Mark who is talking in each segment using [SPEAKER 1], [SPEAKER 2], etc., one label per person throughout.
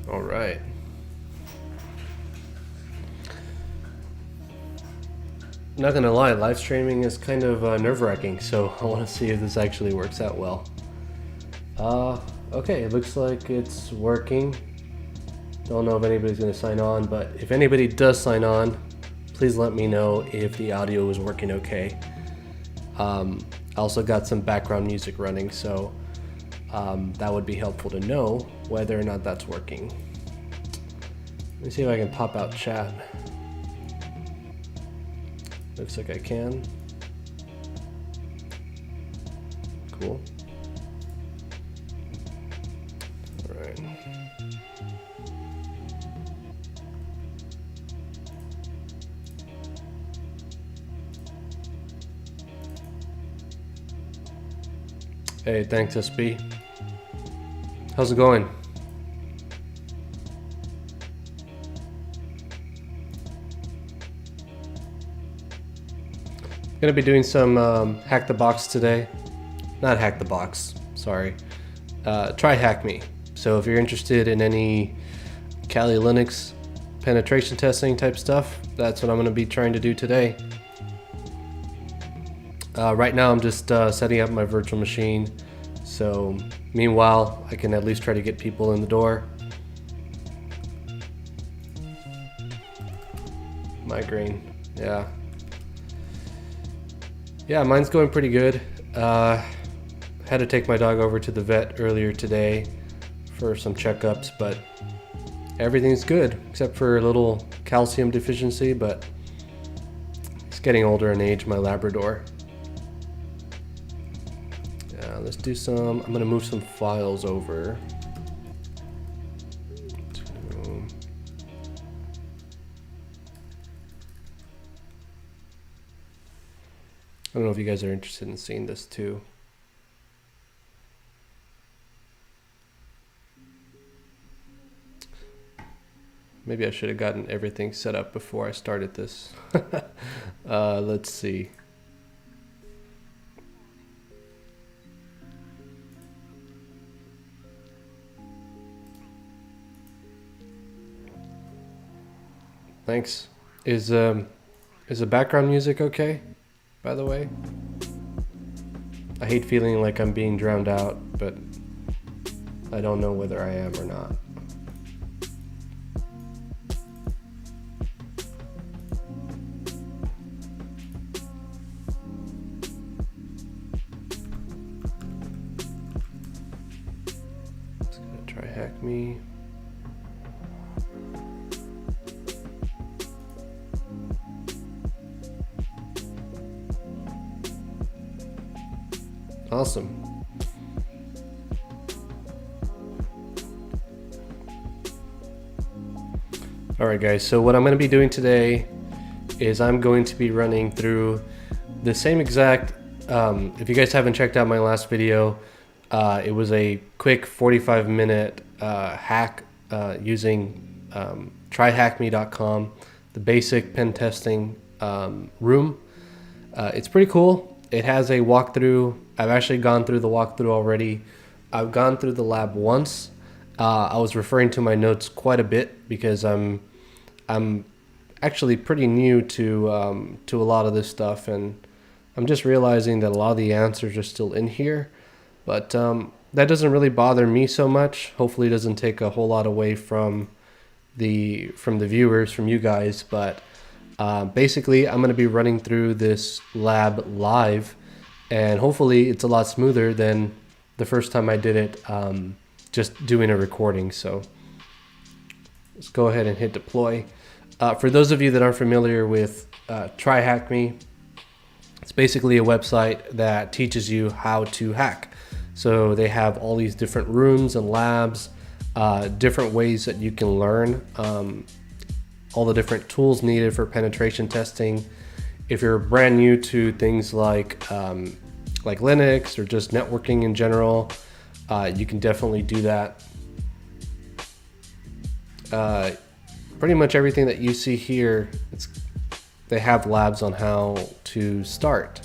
[SPEAKER 1] All right. Not gonna lie, live streaming is kind of nerve-wracking, so I want to see if this actually works out well. Okay, it looks like it's working. Don't know if anybody's gonna sign on, but if anybody does sign on, please let me know if the audio is working okay. I also got some background music running, so that would be helpful to know whether or not that's working. Let me see if I can pop out chat. Looks like I can. Cool. All right. Hey, thanks SB. How's it going? Gonna be doing some hack the box today. Not hack the box, sorry. TryHackMe. So if you're interested in any Kali Linux penetration testing type stuff, that's what I'm gonna be trying to do today. Right now I'm just setting up my virtual machine. So meanwhile, I can at least try to get people in the door. Migraine, yeah. Yeah, mine's going pretty good. Had to take my dog over to the vet earlier today for some checkups, but everything's good except for a little calcium deficiency, but he's getting older in age, my Labrador. Yeah, let's do some, I'm gonna move some files over. I don't know if you guys are interested in seeing this too. Maybe I should have gotten everything set up before I started this. Let's see. Thanks. Is the background music okay? By the way, I hate feeling like I'm being drowned out, but I don't know whether I am or not. Just gonna try hack me. Awesome. All right, guys, so what I'm going to be doing today is I'm going to be running through the same exact, if you guys haven't checked out my last video, it was a quick 45-minute hack using tryhackme.com, the basic pen testing room. It's pretty cool. It has a walkthrough. I've actually gone through the walkthrough already. I've gone through the lab once. I was referring to my notes quite a bit because I'm actually pretty new to a lot of this stuff, and I'm just realizing that a lot of the answers are still in here. But that doesn't really bother me so much. Hopefully, it doesn't take a whole lot away from the viewers, from you guys. But basically, I'm going to be running through this lab live, and hopefully it's a lot smoother than the first time I did it, just doing a recording. So let's go ahead and hit deploy. For those of you that aren't familiar with TryHackMe, it's basically a website that teaches you how to hack. So they have all these different rooms and labs, different ways that you can learn, all the different tools needed for penetration testing. If you're brand new to things like Linux or just networking in general, you can definitely do that. Pretty much everything that you see here, they have labs on how to start.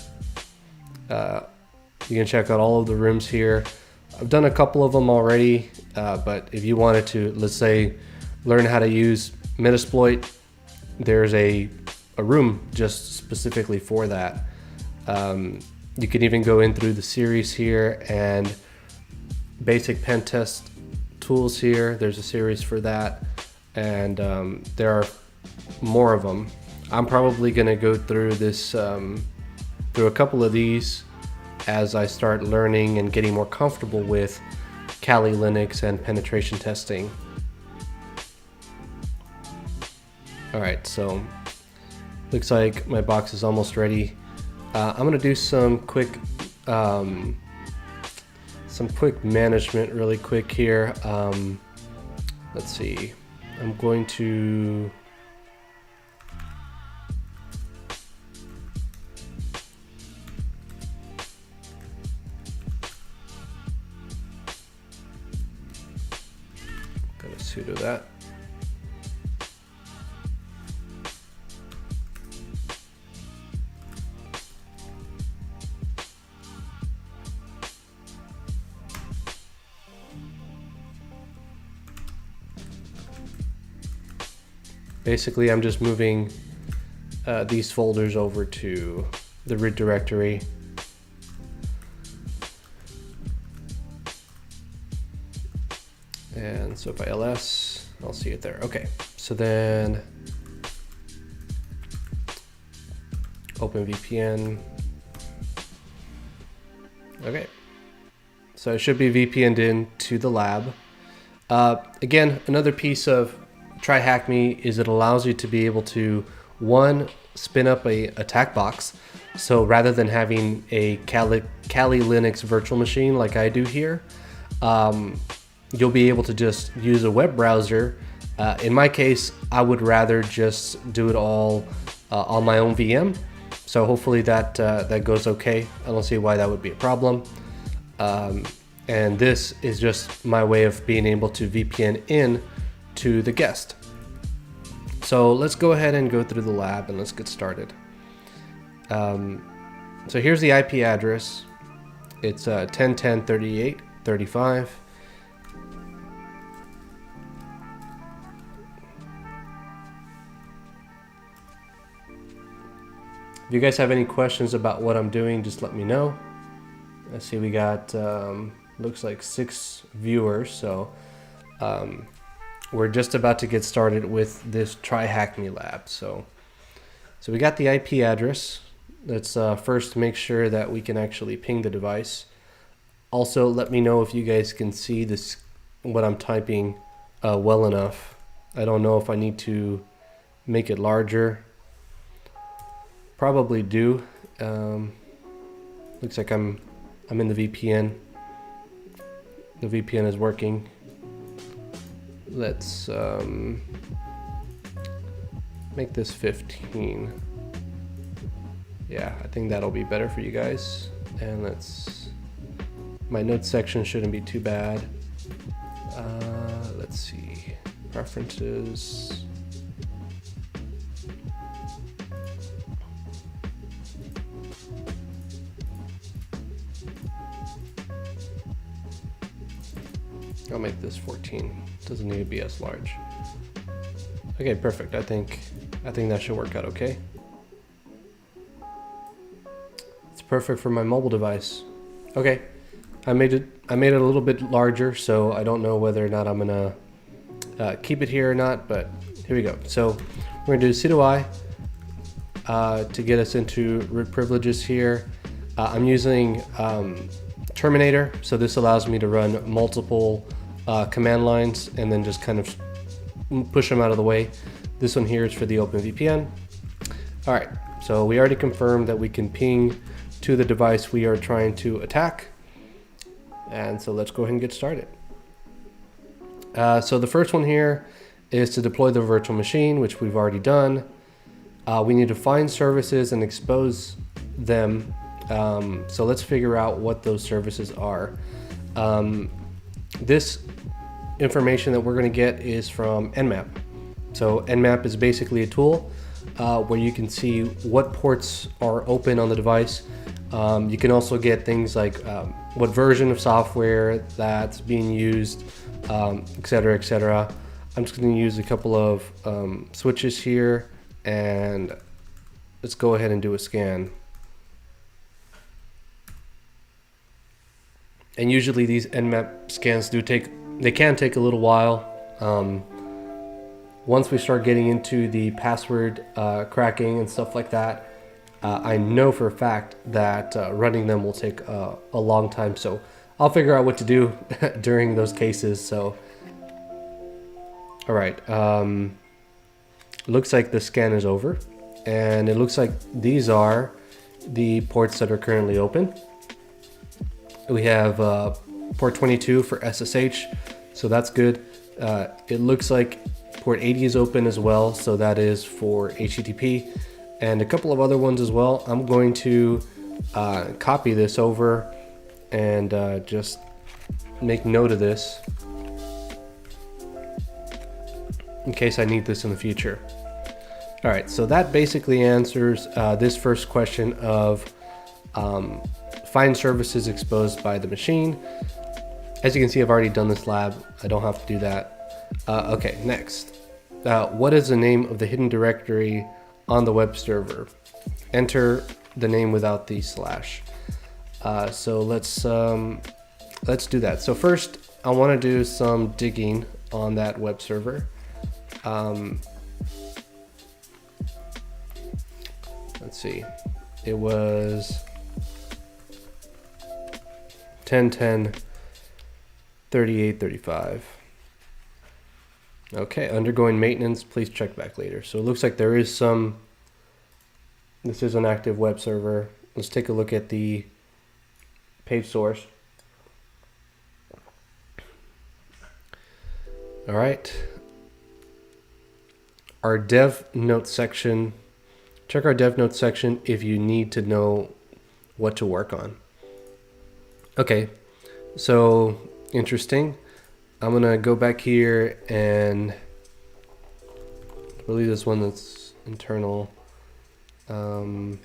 [SPEAKER 1] You can check out all of the rooms here, I've done a couple of them already, but if you wanted to, let's say, learn how to use Metasploit, there's a room just specifically for that. You can even go in through the series here and basic pen test tools here. There's a series for that, and there are more of them. I'm probably going to go through this, through a couple of these as I start learning and getting more comfortable with Kali Linux and penetration testing. All right, so looks like my box is almost ready. I'm going to do some quick management really quick here. Let's see. I'm going to sudo that. Basically, I'm just moving these folders over to the root directory. And so if I ls, I'll see it there. Okay, so then open VPN. Okay, so it should be VPN'd in to the lab. Again, another piece of TryHackMe is it allows you to be able to, one, spin up a attack box. So rather than having a Kali Linux virtual machine like I do here, you'll be able to just use a web browser. In my case, I would rather just do it all on my own VM. So hopefully that goes okay. I don't see why that would be a problem. And this is just my way of being able to VPN in to the guest. So let's go ahead and go through the lab and let's get started. So here's the IP address. It's 10.10.38.35. If you guys have any questions about what I'm doing, just let me know. I see we got, looks like 6 viewers, so we're just about to get started with this TryHackMe lab. So we got the IP address. Let's first make sure that we can actually ping the device. Also, let me know if you guys can see this, what I'm typing well enough. I don't know if I need to make it larger. Probably do. Looks like I'm in the VPN. The VPN is working. Let's make this 15. Yeah, I think that'll be better for you guys. And my notes section shouldn't be too bad. Let's see, preferences. I'll make this 14. Doesn't need to be as large. Okay, perfect. I think that should work out okay. It's perfect for my mobile device. Okay, I made it a little bit larger, so I don't know whether or not I'm gonna keep it here or not, but here we go. So we're gonna do sudo I to get us into root privileges here. I'm using Terminator, so this allows me to run multiple command lines and then just kind of push them out of the way. This one here is for the OpenVPN. All right, so we already confirmed that we can ping to the device we are trying to attack. And so let's go ahead and get started. So the first one here is to deploy the virtual machine, which we've already done. We need to find services and expose them. So let's figure out what those services are. This information that we're going to get is from Nmap. So Nmap is basically a tool where you can see what ports are open on the device. You can also get things like what version of software that's being used, etc., etc. I'm just going to use a couple of switches here, and let's go ahead and do a scan. And usually these Nmap scans can take a little while. Once we start getting into the password cracking and stuff like that, I know for a fact that running them will take a long time. So I'll figure out what to do during those cases. So, all right. Looks like the scan is over, and it looks like these are the ports that are currently open. We have port 22 for SSH, so that's good. It looks like port 80 is open as well, so that is for HTTP, and a couple of other ones as well. I'm going to copy this over and just make note of this in case I need this in the future. All right, so that basically answers this first question of find services exposed by the machine. As you can see, I've already done this lab. I don't have to do that. Okay, next. What is the name of the hidden directory on the web server? Enter the name without the slash. So let's do that. So first, I want to do some digging on that web server. Let's see. It was 10.10.38.35. Okay, undergoing maintenance, please check back later. So it looks like there is some, this is an active web server. Let's take a look at the page source. All right. Our dev notes section, check our dev notes section if you need to know what to work on. Okay, so interesting. I'm gonna go back here and I believe this one that's internal dev.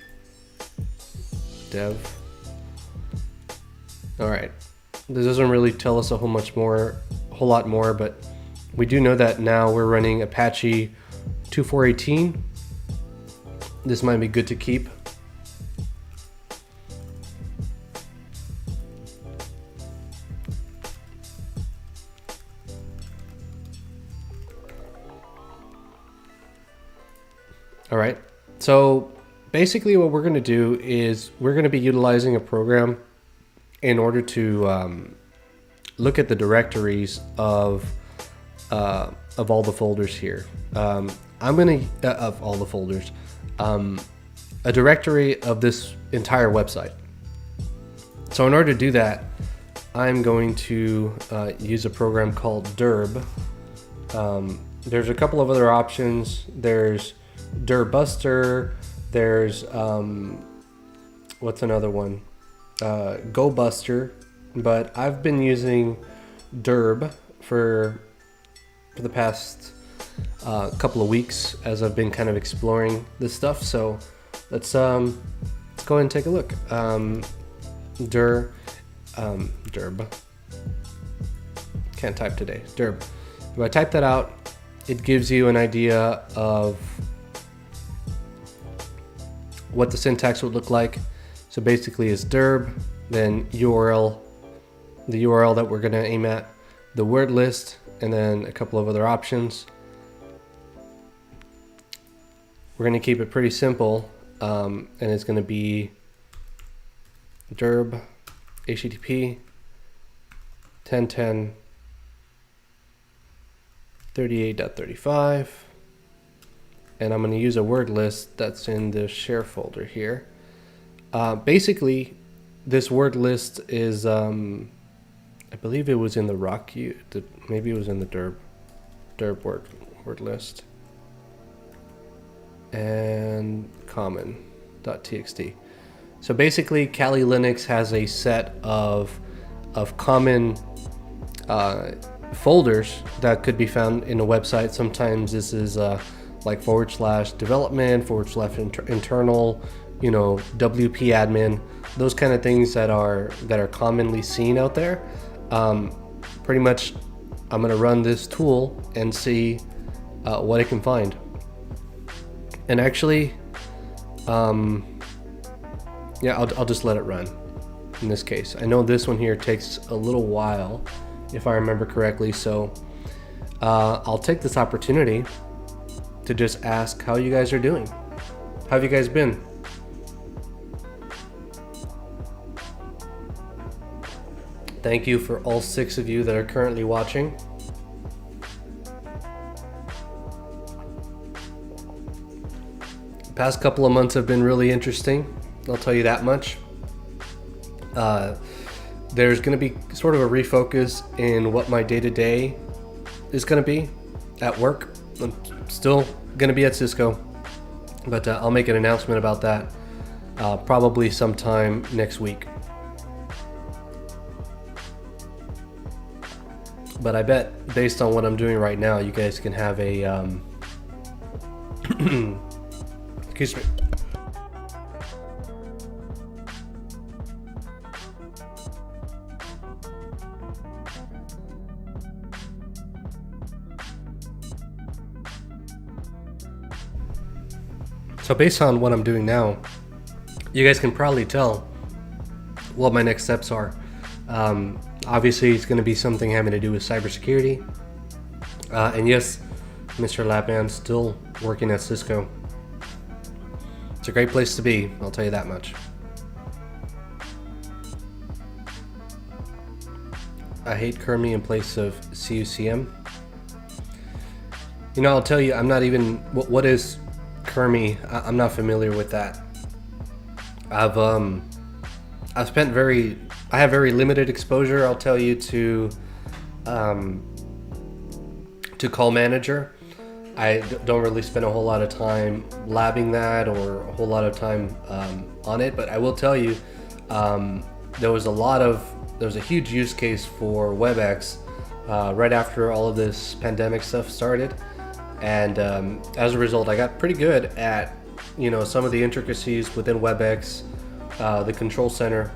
[SPEAKER 1] All right, this doesn't really tell us a whole lot more, but we do know that now we're running Apache 2.4.18. This might be good to keep. All right, so basically what we're going to do is we're going to be utilizing a program in order to look at the directories of all the folders here. I'm going to, of all the folders, a directory of this entire website. So in order to do that, I'm going to use a program called Derb. There's a couple of other options. There's Dirbuster, there's what's another one? GoBuster, but I've been using Derb for the past couple of weeks as I've been kind of exploring this stuff. So let's go ahead and take a look. Derb. Can't type today. Derb. If I type that out, it gives you an idea of what the syntax would look like. So basically it's Derb, then URL, the URL that we're going to aim at, the word list, and then a couple of other options. We're going to keep it pretty simple, and it's going to be Derb HTTP 10.10.38.35. And I'm going to use a word list that's in the share folder here. Basically, this word list is, I believe it was in the maybe it was in the Derb word list. And common.txt. So basically, Kali Linux has a set of common folders that could be found in a website. Sometimes this is like /development, /internal, you know, WP admin, those kind of things that are commonly seen out there. Pretty much, I'm gonna run this tool and see what I can find. And actually, yeah, I'll just let it run in this case. I know this one here takes a little while, if I remember correctly, so I'll take this opportunity to just ask how you guys are doing. How have you guys been? Thank you for all 6 of you that are currently watching. Past couple of months have been really interesting, I'll tell you that much. There's going to be sort of a refocus in what my day-to-day is going to be at work. I'm still going to be at Cisco, but I'll make an announcement about that probably sometime next week. But I bet based on what I'm doing right now, you guys can have a excuse me. So based on what I'm doing now, you guys can probably tell what my next steps are. Obviously, it's going to be something having to do with cybersecurity. And yes, Mr. Lapman's still working at Cisco. It's a great place to be, I'll tell you that much. I hate Kermi in place of CUCM. You know, I'll tell you, I'm not even, what is Kermi? I'm not familiar with that. I have very limited exposure, I'll tell you, to Call Manager. I don't really spend a whole lot of time labbing that or a whole lot of time on it, but I will tell you, there was a huge use case for WebEx right after all of this pandemic stuff started, and as a result, I got pretty good at, you know, some of the intricacies within WebEx, the control center.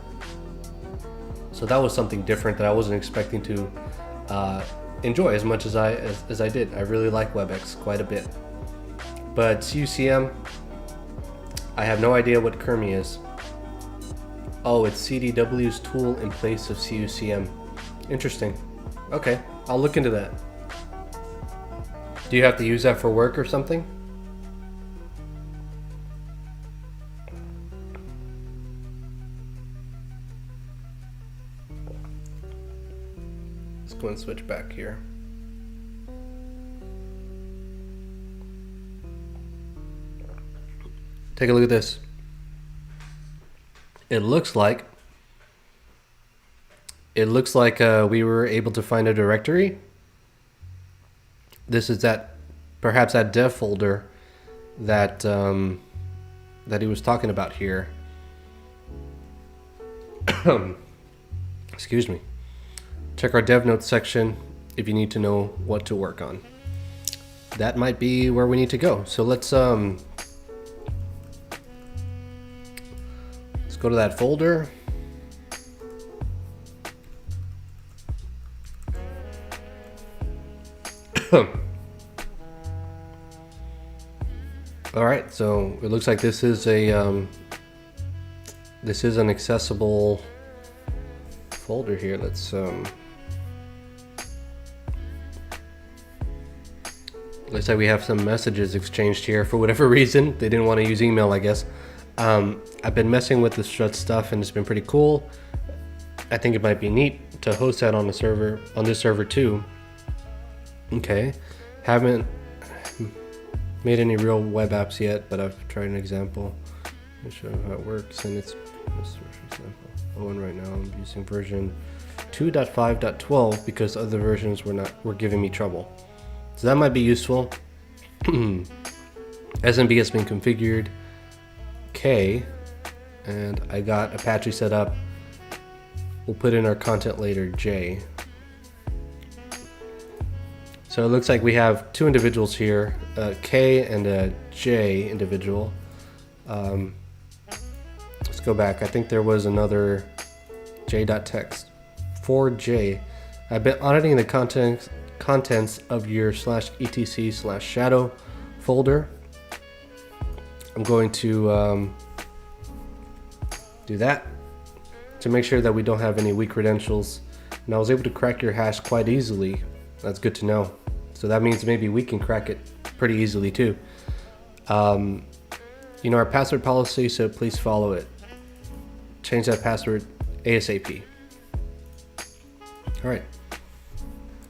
[SPEAKER 1] So that was something different that I wasn't expecting to enjoy as much as I did. I really like WebEx quite a bit. But CUCM, I have no idea what Kermi is. Oh, it's CDW's tool in place of CUCM. Interesting. Okay, I'll look into that. Do you have to use that for work or something? Let's go and switch back here. Take a look at this. It looks like we were able to find a directory. This is perhaps that dev folder that he was talking about here. Excuse me. Check our dev notes section if you need to know what to work on. That might be where we need to go. So let's go to that folder. All right, so it looks like this is an accessible folder here. Let's looks like we have some messages exchanged here for whatever reason. They didn't want to use email, I guess. I've been messing with the strut stuff and it's been pretty cool. I think it might be neat to host that on this server too. Okay, haven't made any real web apps yet, but I've tried an example to show how it works, and it's example. And right now I'm using version 2.5.12 because other versions were giving me trouble. So that might be useful. SMB has been configured. Okay, and I got Apache set up. We'll put in our content later, J. So it looks like we have two individuals here, a K and a J individual. go back. I think there was another j.text. For J, I've been auditing the contents of your /etc/shadow folder. I'm going to do that to make sure that we don't have any weak credentials. And I was able to crack your hash quite easily. That's good to know. So that means maybe we can crack it pretty easily too. You know our password policy, so please follow it. Change that password ASAP. All right.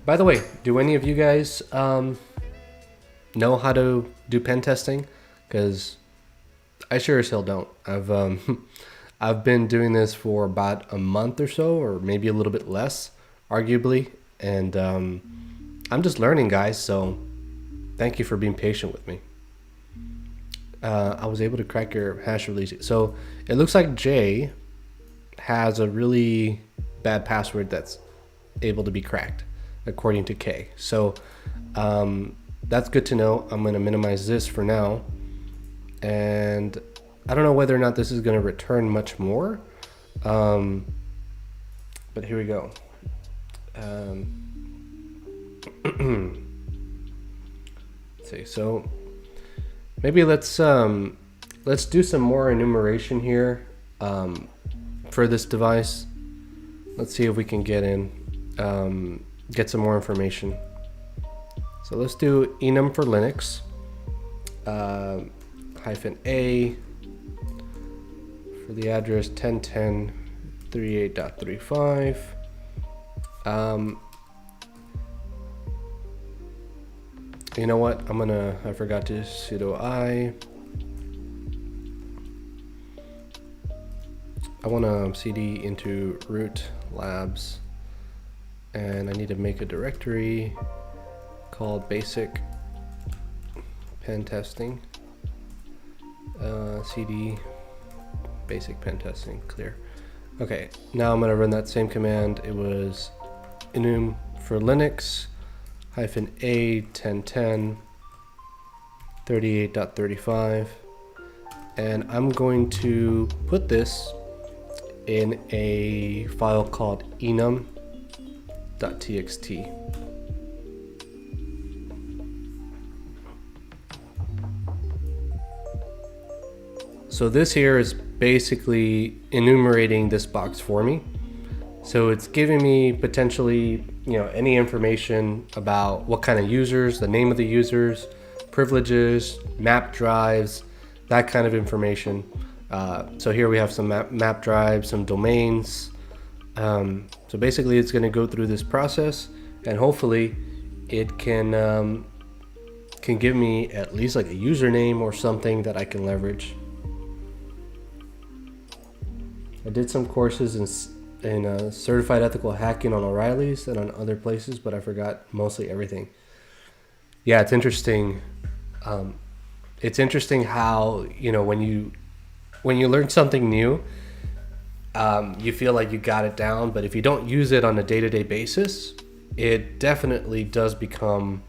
[SPEAKER 1] By the way, do any of you guys know how to do pen testing? Because I sure as hell don't. I've been doing this for about a month or so, or maybe a little bit less, arguably, and I'm just learning, guys. So thank you for being patient with me. I was able to crack your hash release. So it looks like Jay has a really bad password that's able to be cracked, according to K. So that's good to know. I'm going to minimize this for now. And I don't know whether or not this is going to return much more. But here we go. Let's see. So maybe let's do some more enumeration here for this device. Let's see if we can get some more information. So let's do enum for Linux, -a for the address 10.10.38.35. You know what? I forgot to sudo I want to cd into root labs, and I need to make a directory called basic pentesting. Cd basic pentesting clear. Okay, now I'm going to run that same command. It was enum for Linux -a 10.10.38.35, and I'm going to put this in a file called enum.txt. So this here is basically enumerating this box for me. So it's giving me potentially, any information about what kind of users, the name of the users, privileges, map drives, that kind of information. So here we have some map drives, some domains. So basically it's going to go through this process, and hopefully it can give me at least like a username or something that I can leverage. I did some courses in certified ethical hacking on O'Reilly's and on other places, but I forgot mostly everything. Yeah, it's interesting. It's interesting how, when you learn something new, you feel like you got it down, but if you don't use it on a day-to-day basis, it definitely does become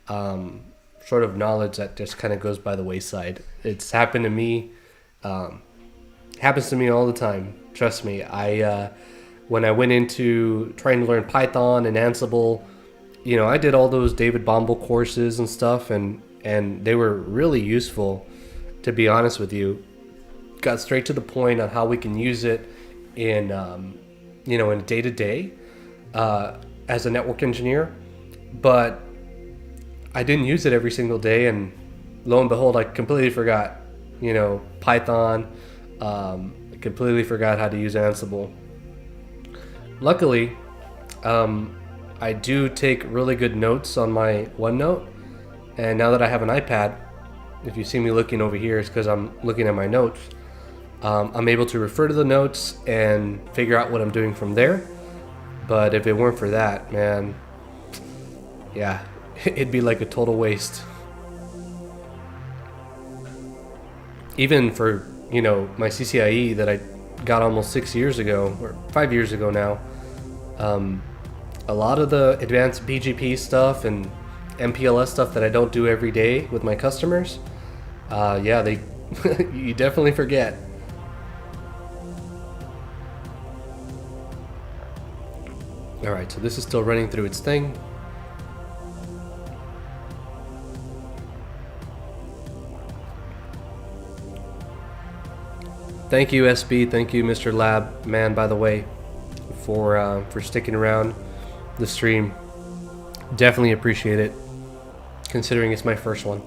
[SPEAKER 1] sort of knowledge that just kind of goes by the wayside. It's happened to me. Happens to me all the time. Trust me. When I went into trying to learn Python and Ansible, I did all those David Bombal courses and stuff, and they were really useful, to be honest with you. Got straight to the point on how we can use it in in day-to-day as a network engineer, but I didn't use it every single day, and lo and behold, I completely forgot Python. I completely forgot how to use Ansible. Luckily, I do take really good notes on my OneNote, and now that I have an iPad, if you see me looking over here, it's because I'm looking at my notes. I'm able to refer to the notes and figure out what I'm doing from there. But if it weren't for that, man, yeah, it'd be like a total waste. Even for my CCIE that I got almost 6 years ago, or 5 years ago now, a lot of the advanced BGP stuff and MPLS stuff that I don't do every day with my customers, you definitely forget. All right, so this is still running through its thing. Thank you, SB. Thank you, Mr. Lab Man, by the way, for sticking around the stream. Definitely appreciate it, considering it's my first one.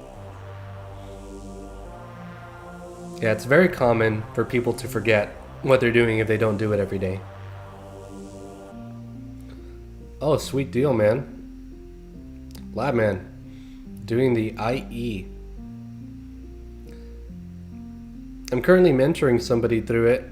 [SPEAKER 1] Yeah, it's very common for people to forget what they're doing if they don't do it every day. Oh, sweet deal, man. Lab Man, doing the IE. I'm currently mentoring somebody through it,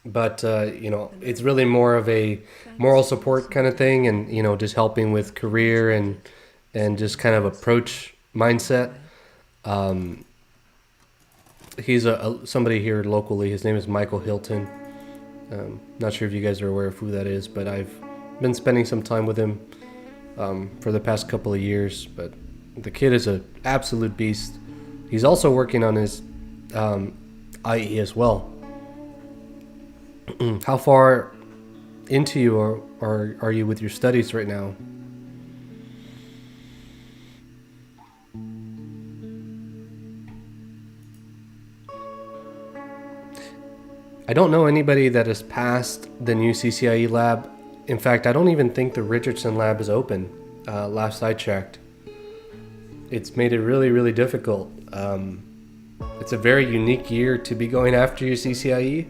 [SPEAKER 1] but you know, it's really more of a moral support kind of thing, and you know, just helping with career and just kind of approach mindset. He's somebody here locally. His name is Michael Hilton. Not sure if you guys are aware of who that is, but I've been spending some time with him for the past couple of years. But the kid is an absolute beast. He's also working on his IE as well. How far into you are you with your studies right now? I don't know anybody that has passed the new CCIE lab. In fact, I don't even think the Richardson lab is open, last I checked. It's made it really, really difficult. It's a very unique year to be going after your CCIE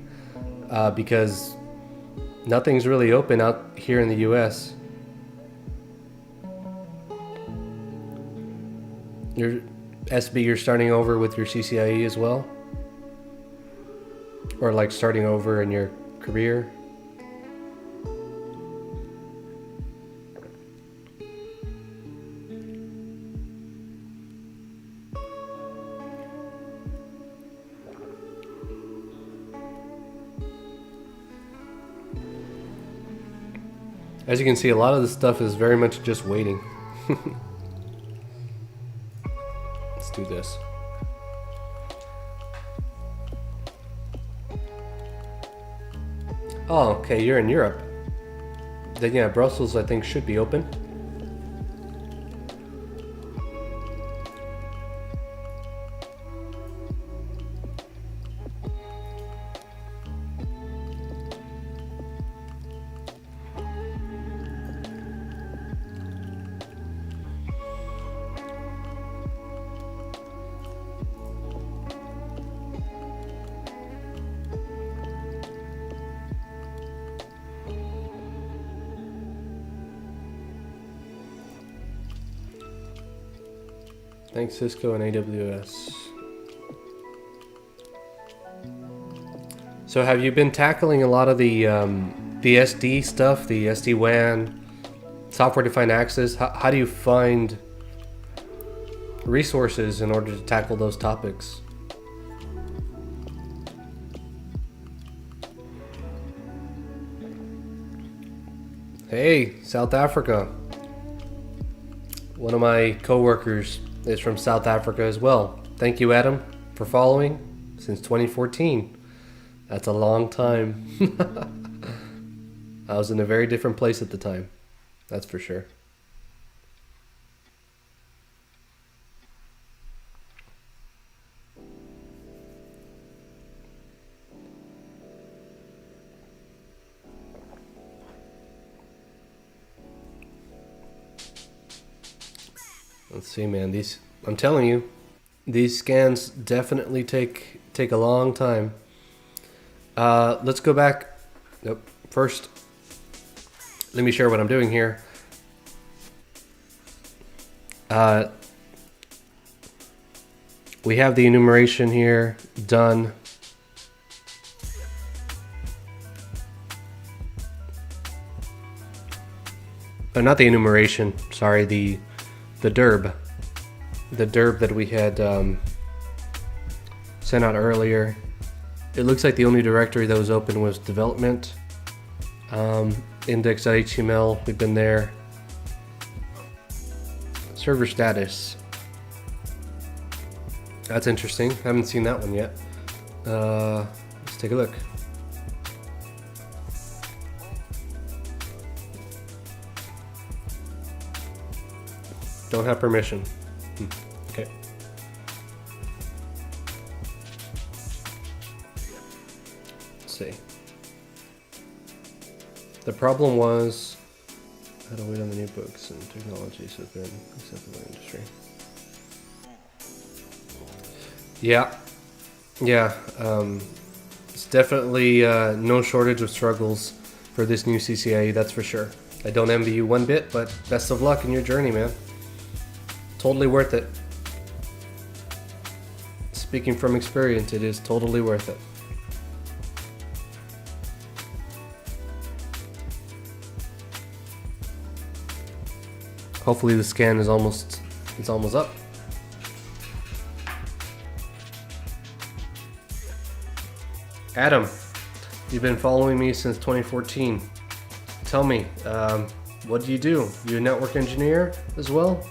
[SPEAKER 1] because nothing's really open out here in the US. You're starting over with your CCIE as well? Or like starting over in your career? As you can see, a lot of the stuff is very much just waiting. Let's do this. Oh, okay, you're in Europe. Then yeah, Brussels I think should be open. Thanks, Cisco and AWS. So have you been tackling a lot of the SD stuff, the SD-WAN, software-defined access? How do you find resources in order to tackle those topics? Hey, South Africa. One of my co-workers is from South Africa as well. Thank you, Adam, for following since 2014. That's a long time. I was in a very different place at the time. That's for sure. Let's see, man. I'm telling you, these scans definitely take a long time. Let's go back. Nope. First, let me share what I'm doing here. We have the enumeration here done. Oh, not the enumeration. Sorry, the derb. The derb that we had sent out earlier. It looks like the only directory that was open was development. Index.html, we've been there. Server status. That's interesting. I haven't seen that one yet. Let's take a look. Don't have permission. Okay. Let's see. The problem was how to wait on the new books and technologies have been accepted by industry. Yeah. It's definitely no shortage of struggles for this new CCIE, that's for sure. I don't envy you one bit, but best of luck in your journey, man. Totally worth it. Speaking from experience, it is totally worth it. Hopefully the scan is almost up. Adam, you've been following me since 2014. Tell me, what do? You a network engineer as well?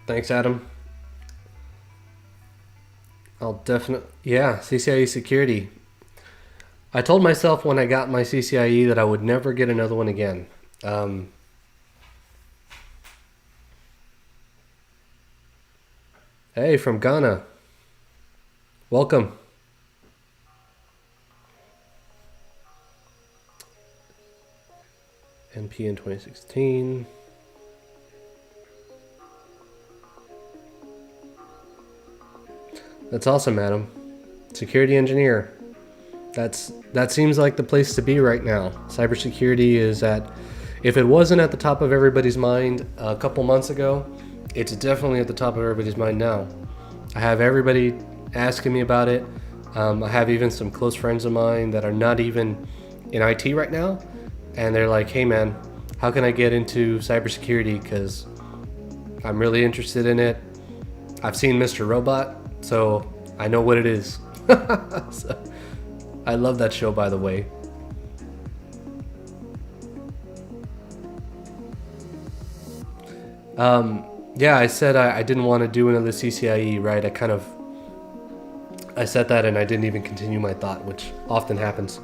[SPEAKER 1] Thanks, Adam. I'll definitely, yeah, CCIE security. I told myself when I got my CCIE that I would never get another one again. Hey, from Ghana. Welcome. NP in 2016. That's awesome, Adam. Security engineer. That seems like the place to be right now. Cybersecurity is if it wasn't at the top of everybody's mind a couple months ago, it's definitely at the top of everybody's mind now. I have everybody asking me about it. I have even some close friends of mine that are not even in IT right now, and they're like, hey man, how can I get into cybersecurity? Because I'm really interested in it. I've seen Mr. Robot, so I know what it is. So, I love that show, by the way. Yeah, I said I didn't want to do another CCIE, right? I said that and I didn't even continue my thought, which often happens.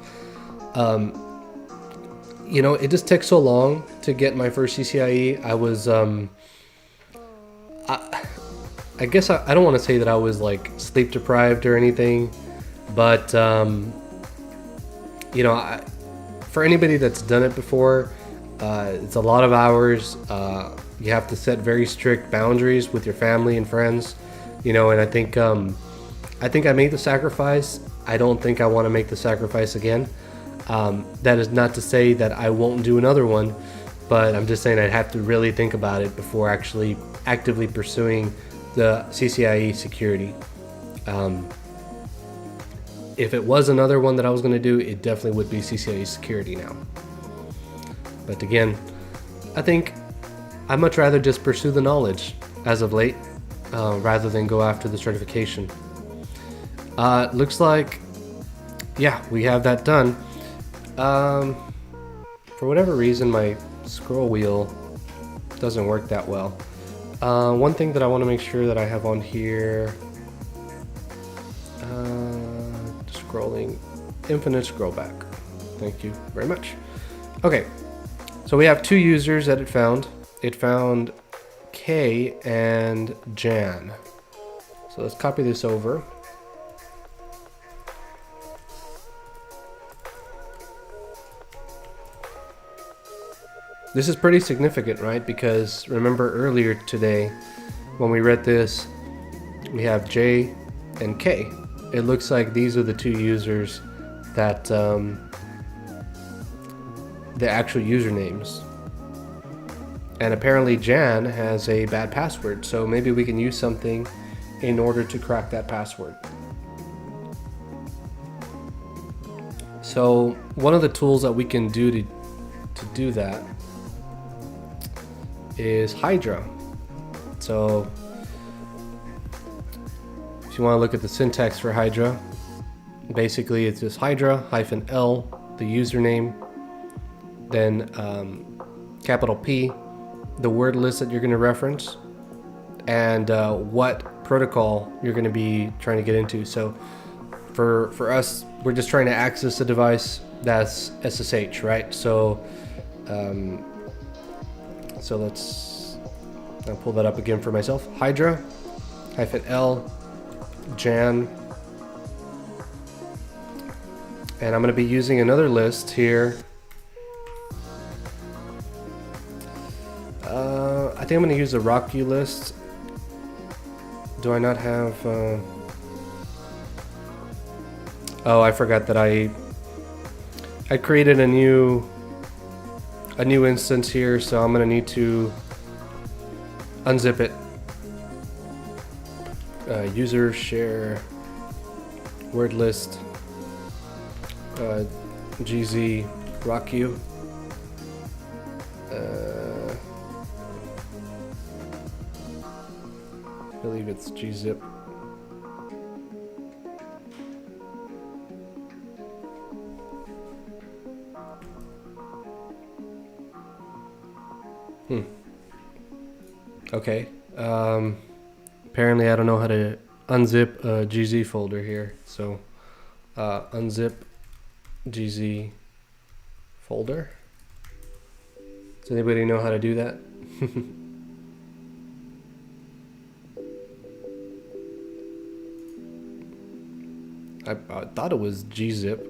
[SPEAKER 1] You know, it just took so long to get my first CCIE. I was, I guess I don't want to say that I was like sleep deprived or anything, but you know, for anybody that's done it before, it's a lot of hours. You have to set very strict boundaries with your family and friends, you know, and I think I made the sacrifice. I don't think I want to make the sacrifice again. That is not to say that I won't do another one, but I'm just saying I'd have to really think about it before actually actively pursuing the CCIE security. If it was another one that I was going to do, it definitely would be CCIE security now. But again, I think I'd much rather just pursue the knowledge as of late, rather than go after the certification. Looks like, yeah, we have that done. For whatever reason, my scroll wheel doesn't work that well. One thing that I want to make sure that I have on here, scrolling, infinite scroll back. Thank you very much. Okay, so we have two users that it found. It found Kay and Jan. So let's copy this over. This is pretty significant, right? Because remember earlier today when we read this, we have J and K. It looks like these are the two users that the actual usernames. And apparently Jan has a bad password, so maybe we can use something in order to crack that password. So one of the tools that we can do to do that is Hydra. So if you want to look at the syntax for Hydra, basically it's just Hydra -L, the username, then capital P, the word list that you're going to reference, and what protocol you're going to be trying to get into. So for us, we're just trying to access the device that's SSH, right? So I'll pull that up again for myself. Hydra -L Jan, and I'm going to be using another list here. I think I'm going to use the Rocky list. Do I not have? Oh, I forgot that I created a new instance here, so I'm going to need to unzip it. User share word list GZ RockU. I believe it's gzip. Okay. Apparently I don't know how to unzip a GZ folder here. So unzip GZ folder. Does anybody know how to do that? I thought it was gzip.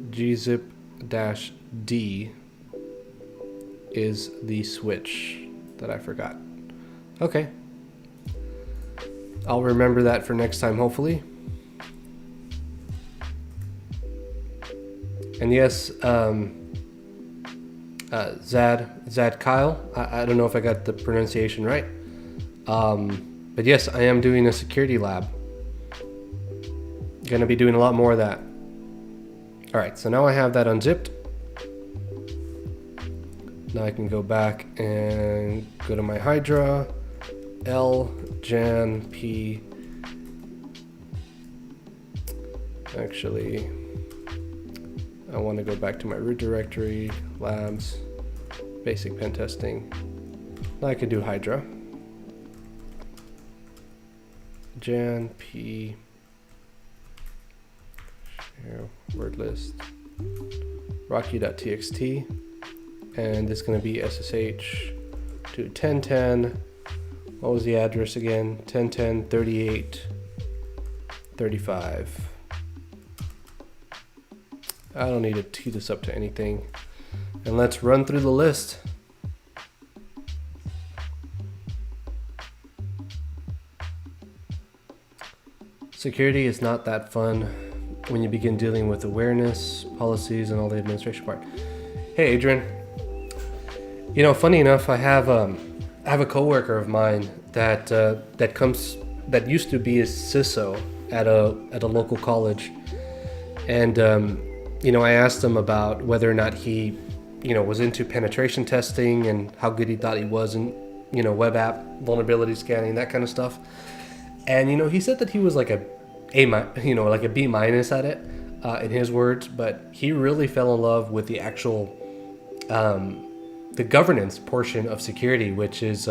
[SPEAKER 1] Gzip-D is the switch that I forgot. Okay. I'll remember that for next time, hopefully. And yes, Zad Kyle, I don't know if I got the pronunciation right. But yes, I am doing a security lab. Gonna be doing a lot more of that. All right, so now I have that unzipped. Now I can go back and go to my Hydra, L, Jan, P. Actually, I want to go back to my root directory, labs, basic pen testing. Now I can do Hydra. Jan, P, share word list, rocky.txt, and this is going to be SSH to 1010. What was the address again? 1010 38 35. I don't need to tee this up to anything. And let's run through the list. Security is not that fun when you begin dealing with awareness, policies, and all the administration part. Hey, Adrian. You know, funny enough, I have a coworker of mine that used to be a CISO at a local college, and you know, I asked him about whether or not he, you know, was into penetration testing and how good he thought he was in, you know, web app vulnerability scanning, that kind of stuff. And you know, he said that he was like a B- at it, in his words, but he really fell in love with the actual the governance portion of security, which is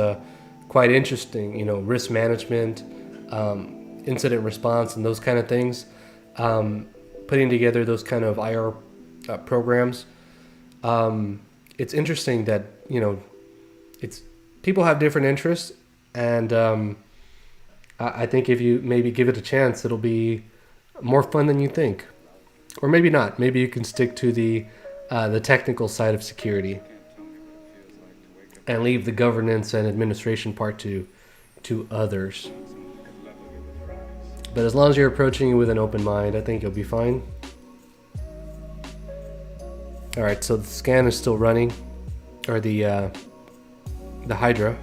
[SPEAKER 1] quite interesting. You know, risk management, incident response, and those kind of things. Putting together those kind of IR programs. It's interesting that, you know, people have different interests, and I think if you maybe give it a chance, it'll be more fun than you think, or maybe not. Maybe you can stick to the technical side of security and leave the governance and administration part to others. But as long as you're approaching it with an open mind, I think you'll be fine. All right, so the scan is still running, or the Hydra.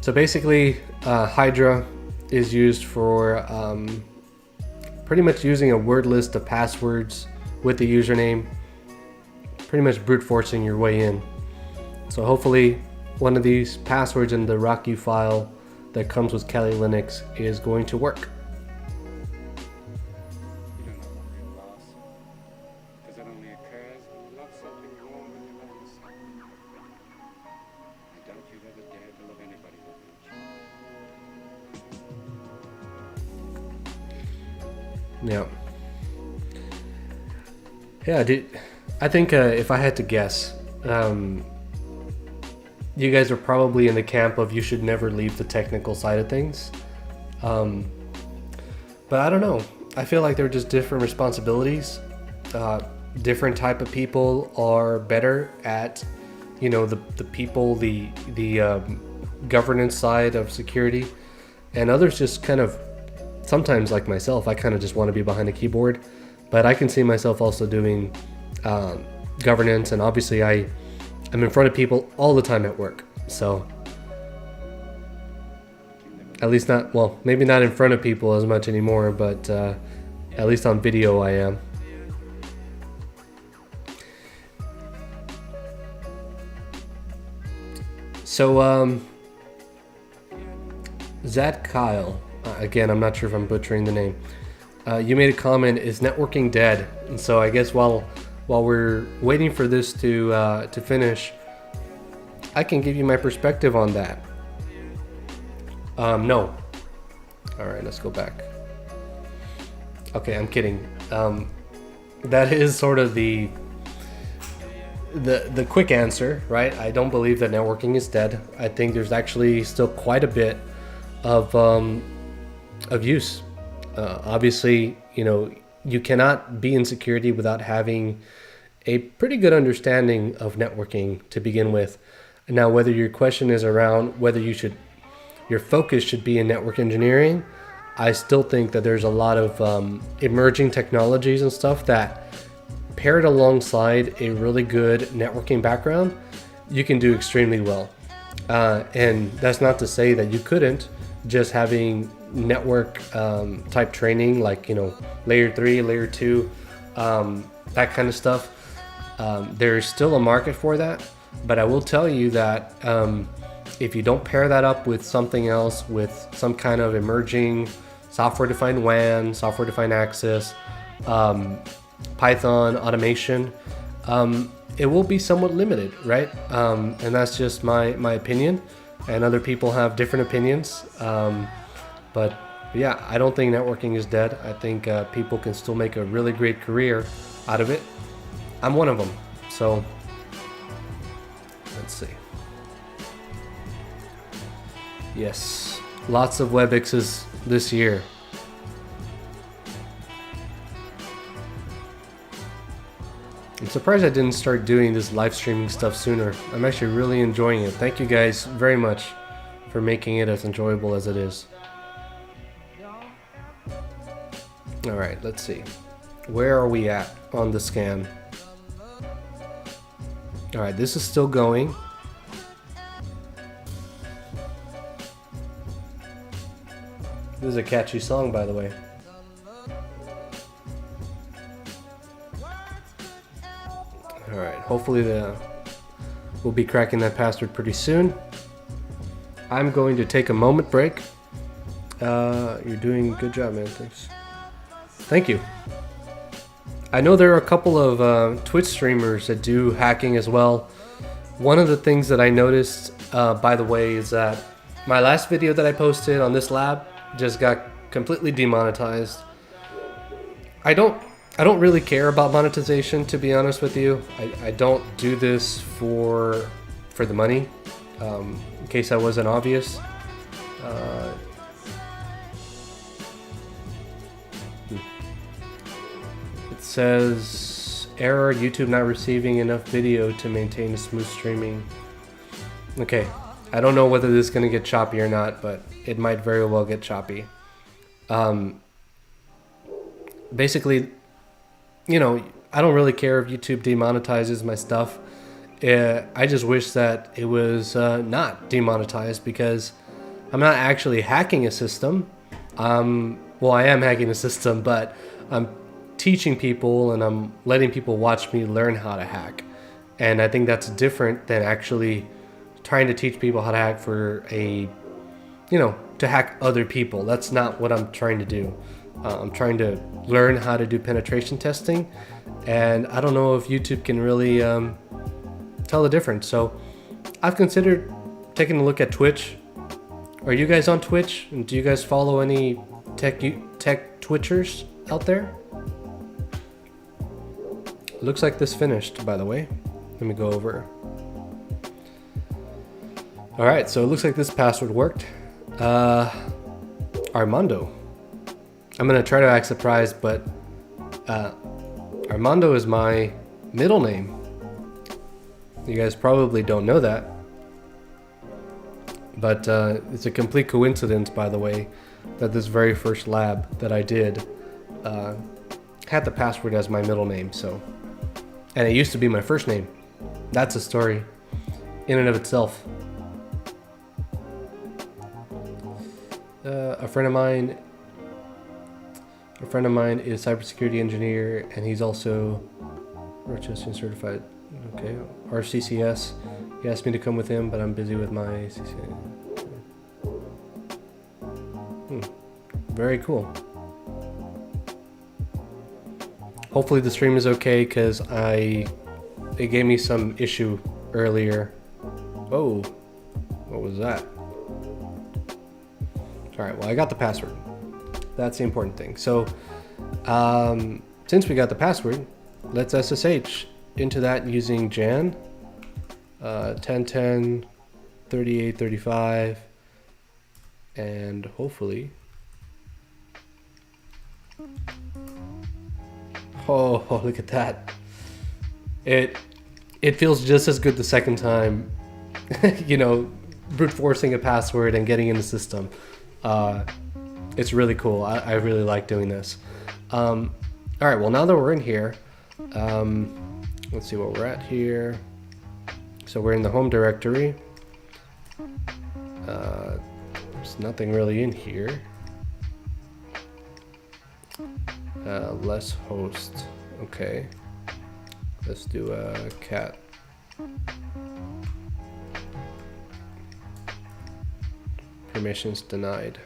[SPEAKER 1] So basically, Hydra is used for pretty much using a word list of passwords with the username, pretty much brute forcing your way in. So hopefully one of these passwords in the Rocky file that comes with Kali Linux is going to work. Yeah, dude. I think if I had to guess, you guys are probably in the camp of you should never leave the technical side of things. But I don't know. I feel like they're just different responsibilities. Different type of people are better at, you know, the governance side of security, and others just kind of, sometimes like myself, I kind of just want to be behind a keyboard. But I can see myself also doing governance, and obviously I'm in front of people all the time at work. So at least not, well, maybe not in front of people as much anymore, but at least on video I am. So Zad Kyle, again, I'm not sure if I'm butchering the name. You made a comment, is networking dead? And so I guess while we're waiting for this to finish, I can give you my perspective on that. No. All right, let's go back. Okay, I'm kidding. That is sort of the quick answer, right? I don't believe that networking is dead. I think there's actually still quite a bit of use. Obviously, you know, you cannot be in security without having a pretty good understanding of networking to begin with. Now, whether your question is around whether your focus should be in network engineering, I still think that there's a lot of emerging technologies and stuff that, paired alongside a really good networking background, you can do extremely well. And that's not to say that you couldn't, just having network type training, like, you know, layer 3, layer 2, that kind of stuff. There's still a market for that, but I will tell you that if you don't pair that up with something else, with some kind of emerging software-defined WAN, software-defined access, Python automation, it will be somewhat limited, right? And that's just my opinion, and other people have different opinions. But yeah, I don't think networking is dead. I think people can still make a really great career out of it. I'm one of them. So let's see. Yes, lots of WebExes this year. I'm surprised I didn't start doing this live streaming stuff sooner. I'm actually really enjoying it. Thank you guys very much for making it as enjoyable as it is. All right, let's see. Where are we at on the scan? All right, this is still going. This is a catchy song, by the way. All right, hopefully we'll be cracking that password pretty soon. I'm going to take a moment break. You're doing a good job, man. Thanks. Thank you. I know there are a couple of Twitch streamers that do hacking as well. One of the things that I noticed, by the way, is that my last video that I posted on this lab just got completely demonetized. I don't really care about monetization, to be honest with you. I don't do this for the money, in case that wasn't obvious. It says, error, YouTube not receiving enough video to maintain smooth streaming. Okay, I don't know whether this is going to get choppy or not, but it might very well get choppy. Basically, you know, I don't really care if YouTube demonetizes my stuff. I just wish that it was not demonetized, because I'm not actually hacking a system. Well, I am hacking a system, but I'm teaching people and I'm letting people watch me learn how to hack. And I think that's different than actually trying to teach people how to hack for a, you know, to hack other people. That's not what I'm trying to do. I'm trying to learn how to do penetration testing, and I don't know if YouTube can really tell the difference. So I've considered taking a look at Twitch. Are you guys on Twitch? And do you guys follow any tech Twitchers out there? Looks like this finished, by the way. Let me go over. All right, so it looks like this password worked. Armando. I'm gonna try to act surprised, but Armando is my middle name. You guys probably don't know that, but it's a complete coincidence, by the way, that this very first lab that I did had the password as my middle name. So, and it used to be my first name. That's a story in and of itself. A friend of mine is a cybersecurity engineer, and he's also Rochester certified. Okay, RCCS. He asked me to come with him, but I'm busy with my CCS. Very cool. Hopefully the stream is okay, because it gave me some issue earlier. Oh, what was that? All right, well, I got the password. That's the important thing. So since we got the password, let's SSH into that using Jan 1010 3835, and hopefully, oh, look at that. It feels just as good the second time, you know, brute forcing a password and getting in the system. It's really cool. I really like doing this. All right, well, now that we're in here, let's see what we're at here. So we're in the home directory. There's nothing really in here. Less host. Okay. Let's do a cat. Permissions denied.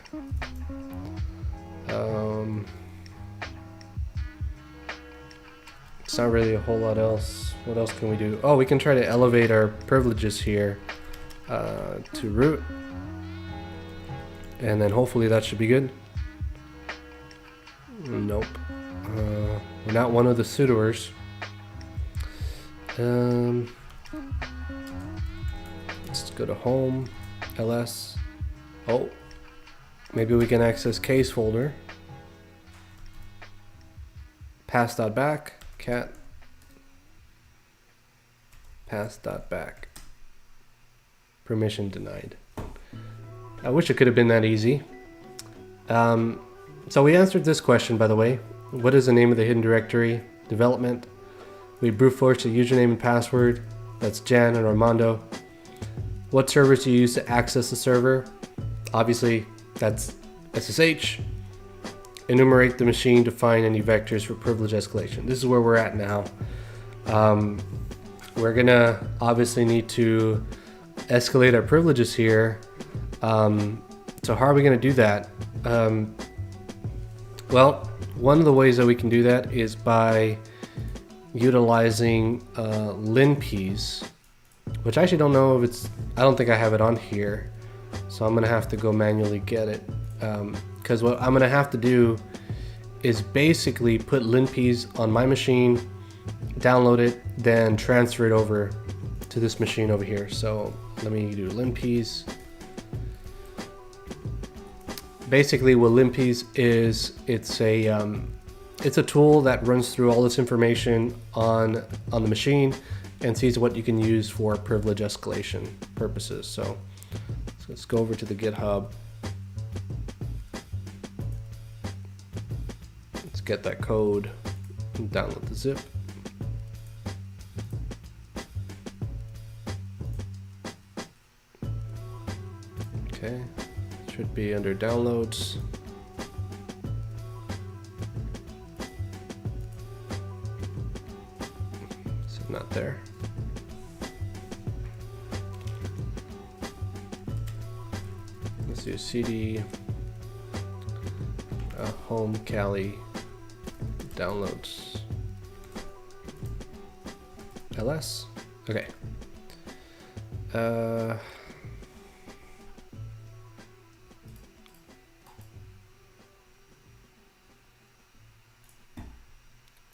[SPEAKER 1] It's not really a whole lot else. What else can we do? Oh, we can try to elevate our privileges here to root, and then hopefully that should be good. Nope. We're not one of the suitors. Let's go to home, ls. Oh, maybe we can access case folder. Pass.back, cat. Pass.back. Permission denied. I wish it could have been that easy. So we answered this question, by the way. What is the name of the hidden directory? Development. We brute forced the username and password. That's Jan and Armando. What servers do you use to access the server? Obviously, that's SSH. Enumerate the machine to find any vectors for privilege escalation. This is where we're at now. We're gonna obviously need to escalate our privileges here. So how are we gonna do that? Well, one of the ways that we can do that is by utilizing linpeas, which I actually don't know if it's, I don't think I have it on here. So I'm gonna have to go manually get it. Because what I'm gonna have to do is basically put linpeas on my machine, download it, then transfer it over to this machine over here. So let me do linpeas. Basically what linpeas is, it's a tool that runs through all this information on the machine and sees what you can use for privilege escalation purposes. So let's go over to the GitHub. Let's get that code and download the zip. Okay, should be under downloads. Not there. Let's do cd home Kali downloads ls. Okay.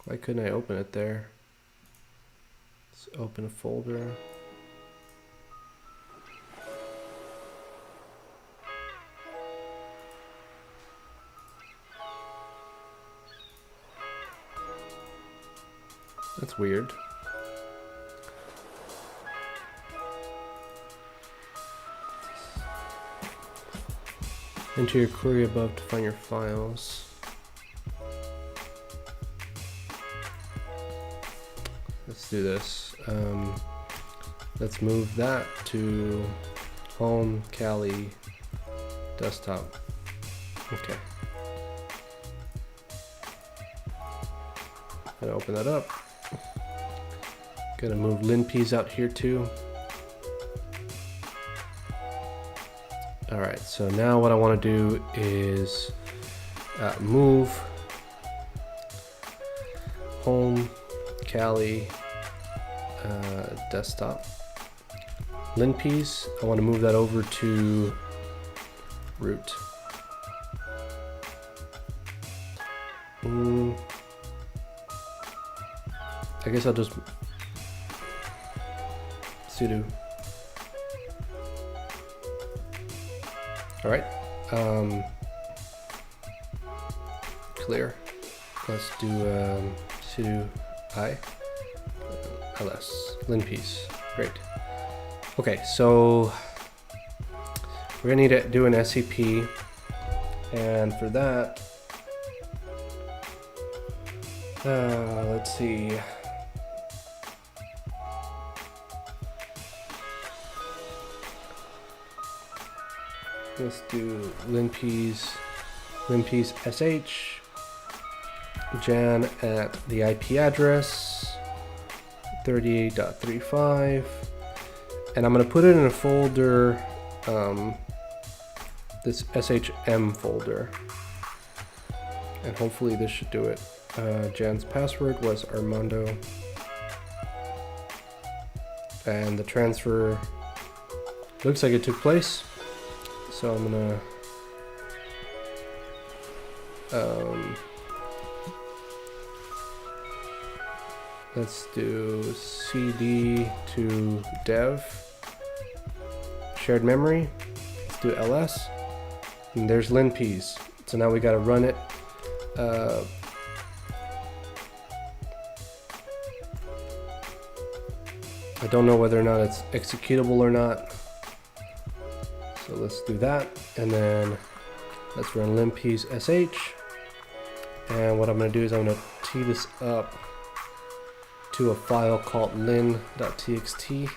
[SPEAKER 1] Why couldn't I open it there? Let's open a folder. That's weird. Enter your query above to find your files. Let's do this. Let's move that to home Kali desktop. Okay. Gonna open that up. Gonna move linps out here too. All right, so now what I want to do is move home Kali desktop linps. I want to move that over to root. I guess I'll just sudo. All right, clear. Let's do sudo I ls linps. Great. Okay, so we're gonna need to do an SCP, and for that, let's see. Let's do linps sh jan at the IP address 38.35, and I'm going to put it in a folder, this shm folder, and hopefully this should do it. Jan's password was Armando, and the transfer looks like it took place. So I'm gonna let's do cd to dev shared memory. Let's do ls, and there's linps. So now we got to run it. I don't know whether or not it's executable or not. So let's do that, and then let's run linps sh, and what I'm going to do is I'm going to tee this up to a file called lin.txt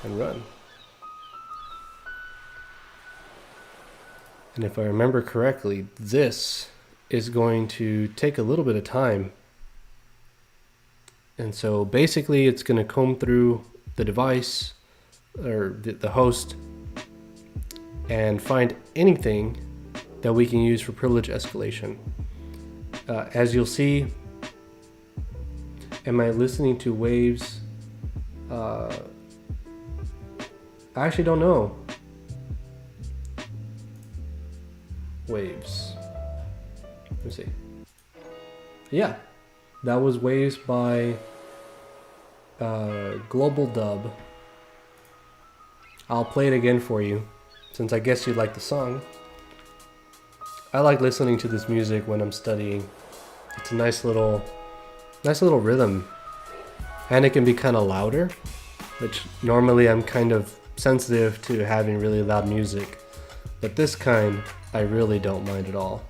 [SPEAKER 1] and run. And if I remember correctly, this is going to take a little bit of time. And so basically it's going to comb through the device or the host and find anything that we can use for privilege escalation. As you'll see, am I listening to waves? I actually don't know. Waves. Let me see. Yeah, that was Waves by Global Dub. I'll play it again for you, since I guess you like the song. I like listening to this music when I'm studying. It's a nice little rhythm, and it can be kind of louder, which normally I'm kind of sensitive to having really loud music, but this kind I really don't mind at all.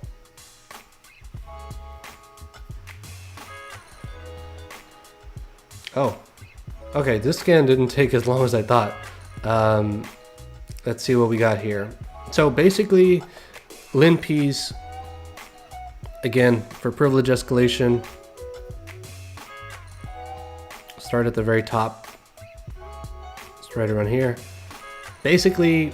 [SPEAKER 1] Oh, okay, this scan didn't take as long as I thought. Let's see what we got here. So basically, linps, again, for privilege escalation, start at the very top. It's right around here. Basically,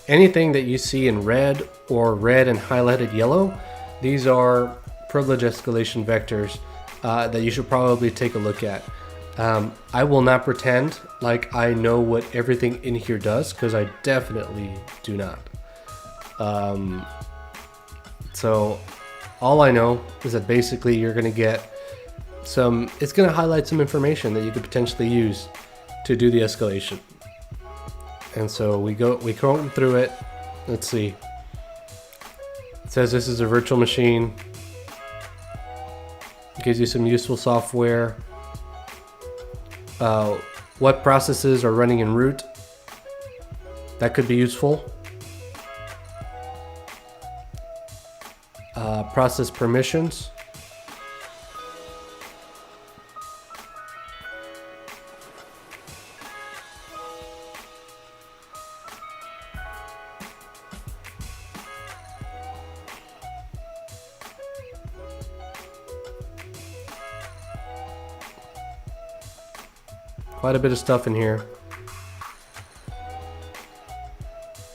[SPEAKER 1] anything that you see in red or red and highlighted yellow, these are privilege escalation vectors that you should probably take a look at. I will not pretend like I know what everything in here does, because I definitely do not. So all I know is that basically you're going to get some, it's going to highlight some information that you could potentially use to do the escalation. And so we go through it. Let's see. It says this is a virtual machine. It gives you some useful software. What processes are running in root? That could be useful. Process permissions. Quite a bit of stuff in here.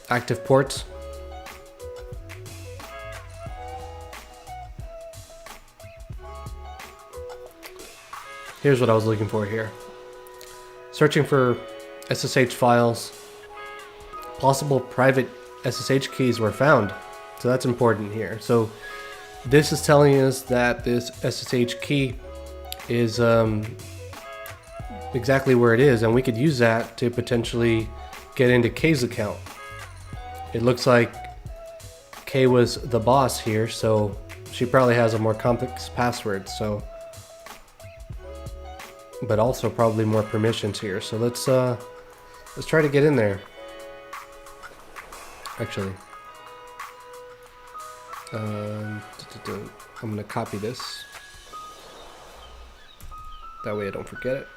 [SPEAKER 1] Active ports. Here's what I was looking for here. Searching for SSH files. Possible private SSH keys were found. So that's important here. So this is telling us that this SSH key is exactly where it is, and we could use that to potentially get into Kay's account. It looks like Kay was the boss here, so she probably has a more complex password, so, but also probably more permissions here. So let's try to get in there. Actually, I'm gonna copy this. That way I don't forget it.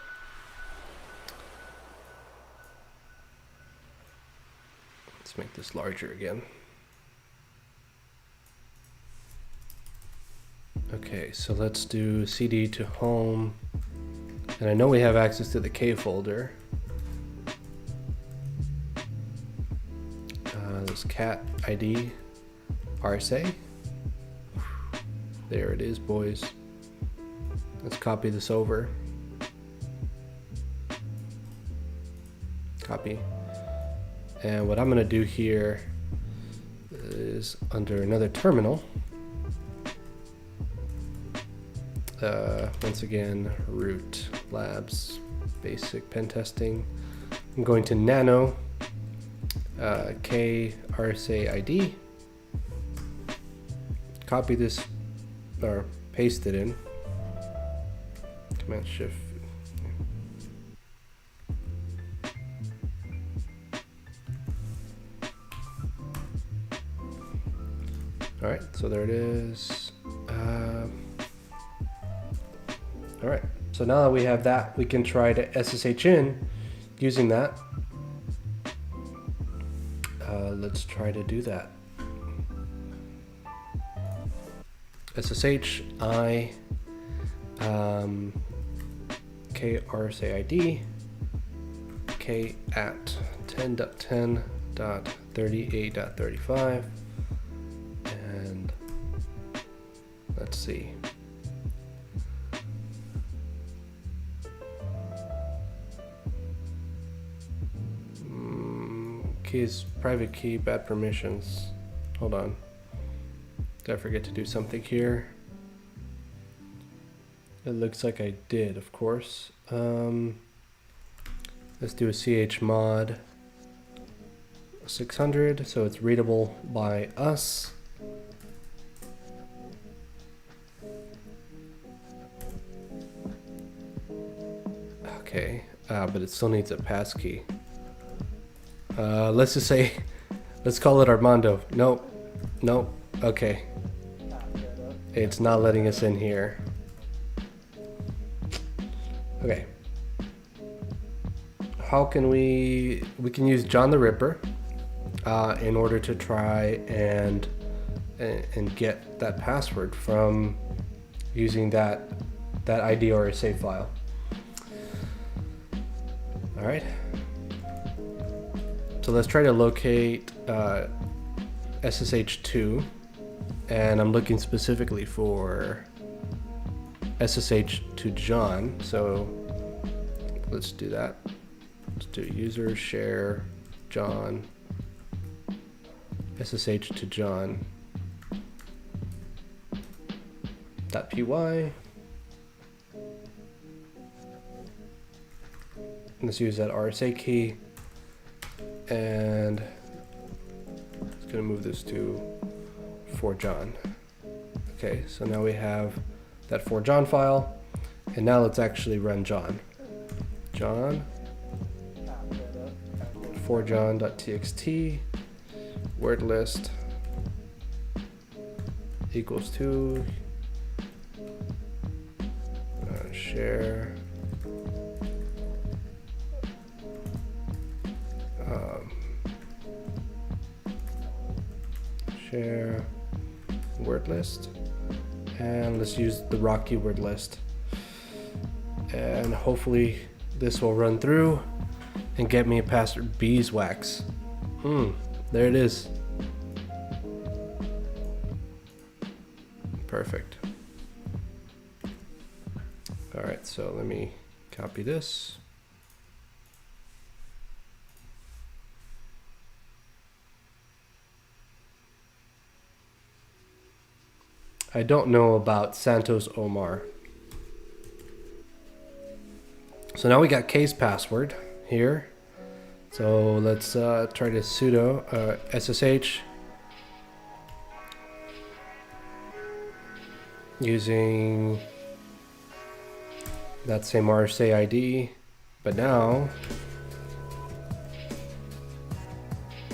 [SPEAKER 1] Let's make this larger again. Okay, so let's do CD to home. And I know we have access to the K folder. This cat ID RSA. There it is, boys. Let's copy this over. Copy. And what I'm going to do here is under another terminal. Once again, root labs, basic pen testing. I'm going to nano K RSA ID. Copy this or paste it in. Command Shift. All right, so there it is. All right, so now that we have that, we can try to SSH in using that. Let's try to do that. SSH I K RSA ID K at 10.10.38.35, and let's see. Keys, private key, bad permissions. Hold on. Did I forget to do something here? It looks like I did, of course. Let's do a chmod 600 so it's readable by us. Okay, but it still needs a passkey. Let's just say, let's call it Armando. Nope, nope, okay. It's not letting us in here. Okay. How can we can use John the Ripper in order to try and get that password from using that ID or a save file. All right. So let's try to locate SSH2, and I'm looking specifically for SSH to John. So let's do that. Let's do user share John SSH to John .py. Let's use that RSA key, and it's gonna move this to for John. Okay, so now we have that for John file, and now let's actually run John. John for John.txt word list equals to share share word list, and let's use the raw keyword list, and hopefully this will run through and get me a password. Beeswax. There it is. Perfect. All right, so let me copy this. I don't know about Santos Omar. So now we got case password here. So let's try to sudo SSH using that same RSA ID, but now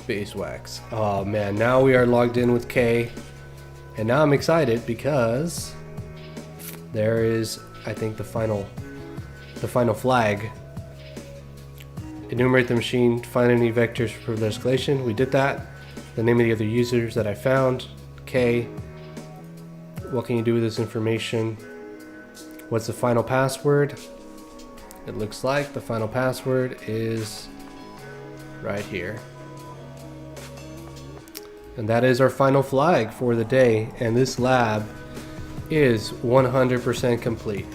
[SPEAKER 1] beeswax. Oh man, now we are logged in with K, and now I'm excited because there is, I think, the final flag. Enumerate the machine, find any vectors for the escalation. We did that. The name of the other users that I found, K. What can you do with this information? What's the final password? It looks like the final password is right here. And that is our final flag for the day. And this lab is 100% complete.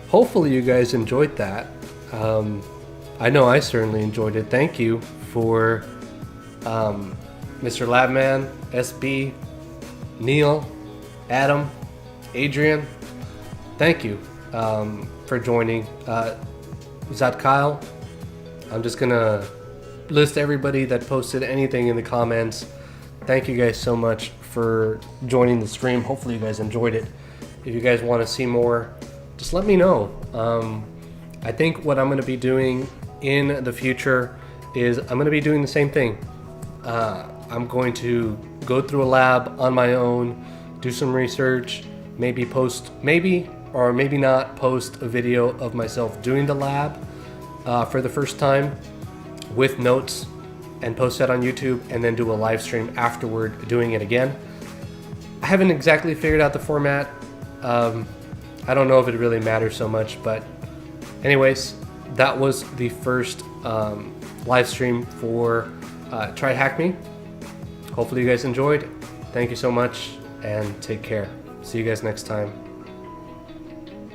[SPEAKER 1] Hopefully you guys enjoyed that. I know I certainly enjoyed it. Thank you for Mr. Labman, SB, Neil, Adam, Adrian. Thank you for joining. Was that Kyle? I'm just gonna list everybody that posted anything in the comments. Thank you guys so much for joining the stream. Hopefully you guys enjoyed it. If you guys want to see more, just let me know. I think what I'm going to be doing in the future is I'm going to be doing the same thing. I'm going to go through a lab on my own, do some research, maybe post, maybe or maybe not post a video of myself doing the lab for the first time with notes and post that on YouTube, and then do a live stream afterward doing it again. I haven't exactly figured out the format. I don't know if it really matters so much, but anyways, that was the first live stream for TryHackMe. Hopefully you guys enjoyed. Thank you so much, and take care. See you guys next time.